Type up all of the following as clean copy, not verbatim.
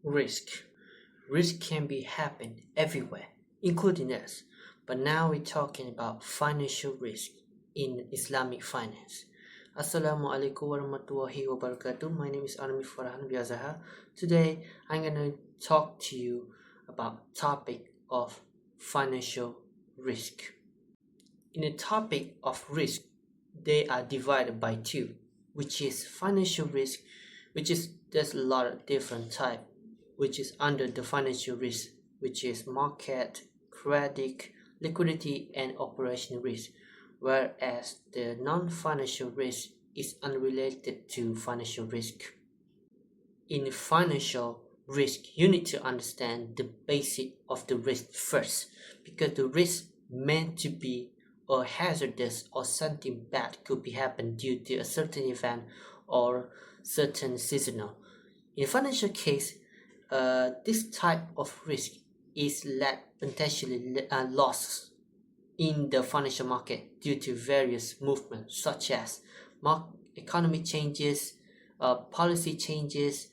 Risk. Risk can be happen everywhere, including us. But now we're talking about financial risk in Islamic finance. Assalamu alaikum warahmatullahi wabarakatuh. My name is Armi Farhan Biazaha. Today I'm gonna talk to you about topic of financial risk. In the topic of risk, they are divided by two, which is financial risk, which is there's a lot of different type, which is under the financial risk, which is market, credit, liquidity, and operational risk, whereas the non-financial risk is unrelated to financial risk. In financial risk, you need to understand the basic of the risk first, because the risk meant to be or hazardous or something bad could be happen due to a certain event or certain seasonal. In financial case, this type of risk is potentially loss in the financial market due to various movements such as economy changes, policy changes,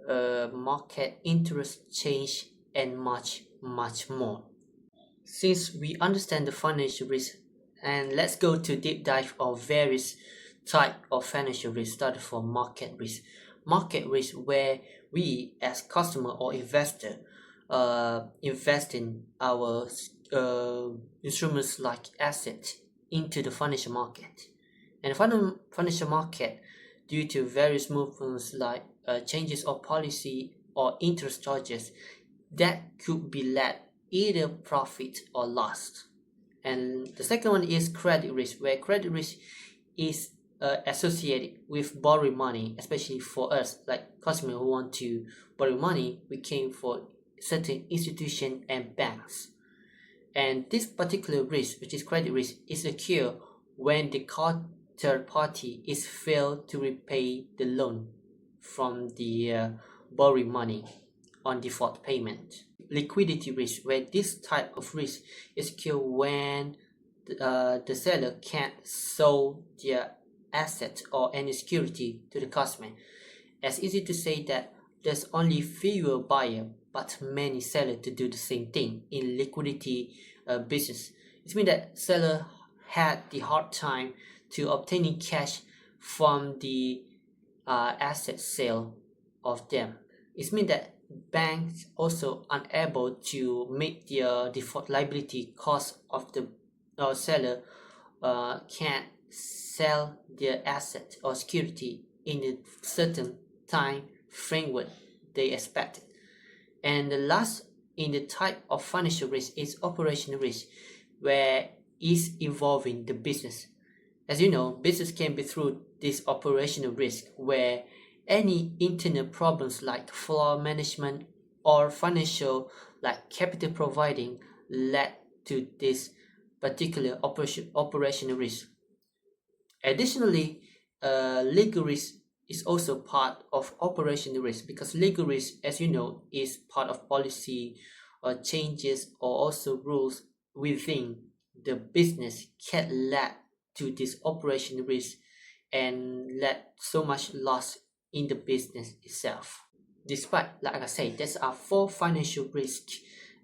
market interest change, and much more. Since we understand the financial risk, and let's go to deep dive of various type of financial risk, starting from market risk. Market risk, where we as customer or investor invest in our instruments like assets into the financial market. And financial market, due to various movements like changes of policy or interest charges, that could be led either profit or loss. And the second one is credit risk, where credit risk is associated with borrowing money, especially for us like customers who want to borrow money. We came for certain institution and banks, and this particular risk, which is credit risk, is occur when the third party is failed to repay the loan from the borrowing money on default payment. Liquidity risk, where this type of risk is occur when the seller can't sell their asset or any security to the customer. It's easy to say that there's only fewer buyer but many sellers to do the same thing in liquidity business. It means that seller had the hard time to obtaining cash from the asset sale of them. It means that banks also unable to make their default liability cost of the seller can't sell their asset or security in a certain time framework they expected. And the last in the type of financial risk is operational risk, where is involving the business. As you know, business can be through this operational risk, where any internal problems like floor management or financial like capital providing led to this particular operational risk. Additionally, legal risk is also part of operational risk, because legal risk, as you know, is part of policy or changes or also rules within the business can lead to this operational risk and led so much loss in the business itself. Despite, like I said, there are 4 financial risks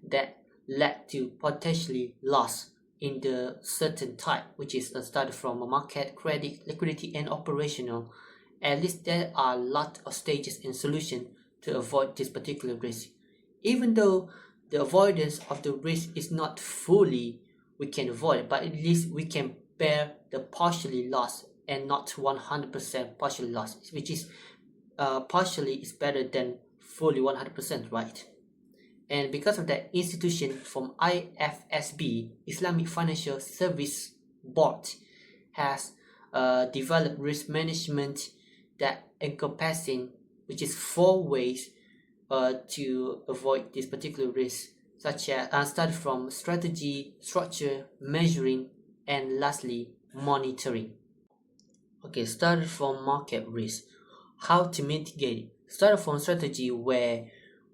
that led to potentially loss in the certain type, which is started from a market, credit, liquidity, and operational. At least there are a lot of stages and solution to avoid this particular risk. Even though the avoidance of the risk is not fully we can avoid, but at least we can bear the partially loss and not 100% partially loss, which is partially is better than fully 100%, right? And because of that, institution from IFSB, Islamic Financial Service Board, has developed risk management that encompassing, which is 4 ways to avoid this particular risk, such as start from strategy, structure, measuring, and lastly monitoring. Okay, started from market risk. How to mitigate it? Started from strategy, where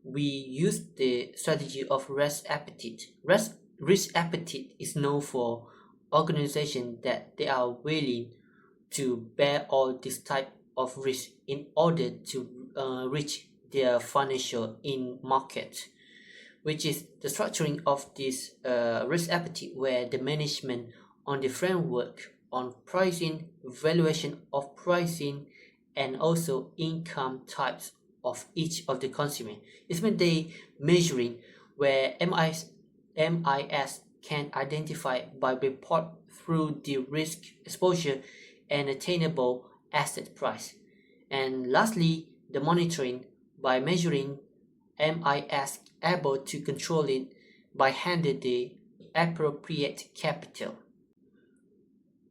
we use the strategy of risk appetite. Risk appetite is known for organizations that they are willing to bear all this type of risk in order to reach their financial in market, which is the structuring of this risk appetite, where the management on the framework on pricing, valuation of pricing, and also income types of each of the consumer. It's when they measuring where MIS can identify by report through the risk exposure and attainable asset price. And lastly, the monitoring by measuring MIS able to control it by handing the appropriate capital.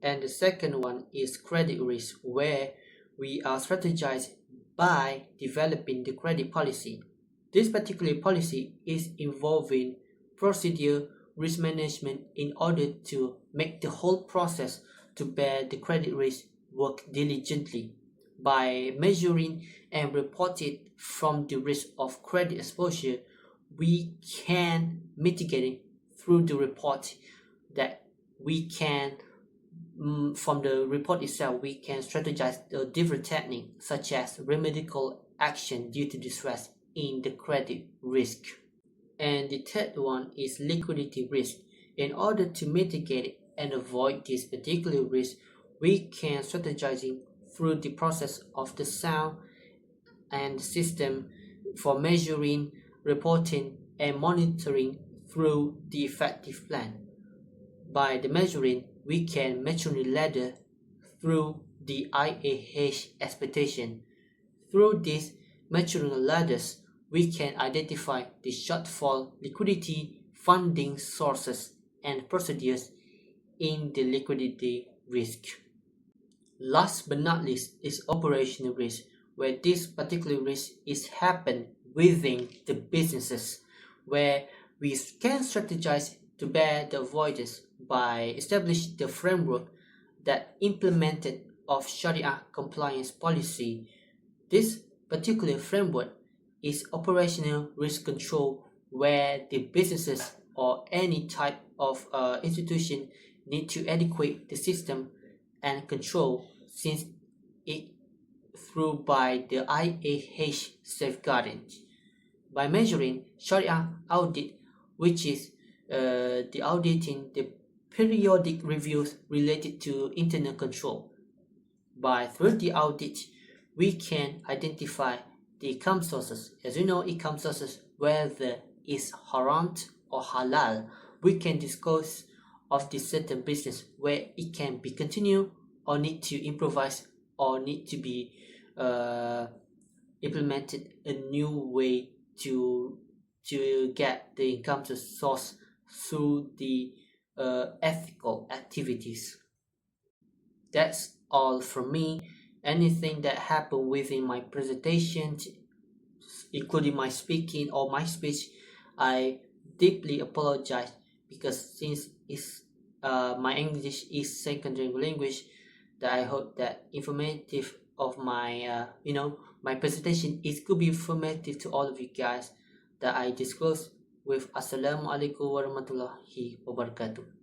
And the second one is credit risk, where we are strategized by developing the credit policy. This particular policy is involving procedure risk management in order to make the whole process to bear the credit risk work diligently. By measuring and reporting from the risk of credit exposure, we can mitigate it through the report that we can from the report itself, we can strategize the different techniques such as remedial action due to distress in the credit risk. And the third one is liquidity risk. In order to mitigate and avoid this particular risk, we can strategizing through the process of the sound and system for measuring, reporting, and monitoring through the effective plan. By the measuring, we can maturity ladder through the IAH expectation. Through these maturity ladders, we can identify the shortfall liquidity, funding sources, and procedures in the liquidity risk. Last but not least is operational risk, where this particular risk is happen within the businesses, where we can strategize to bear the avoidance by establishing the framework that implemented of Sharia compliance policy. This particular framework is operational risk control, where the businesses or any type of institution need to adequate the system and control since it through by the IAH safeguarding. By measuring Sharia audit, which is the auditing the periodic reviews related to internal control. By through the audit, we can identify the income sources. As you know, income sources, whether it's haram or halal, we can discuss of the certain business where it can be continued or need to improvise or need to be implemented a new way to get the income source through the ethical activities. That's all from me. Anything that happened within my presentation, including my speaking or my speech, I deeply apologize, because since it's my English is secondary language, that I hope that informative of my my presentation is could be informative to all of you guys that I disclose with. Assalamualaikum warahmatullahi wabarakatuh.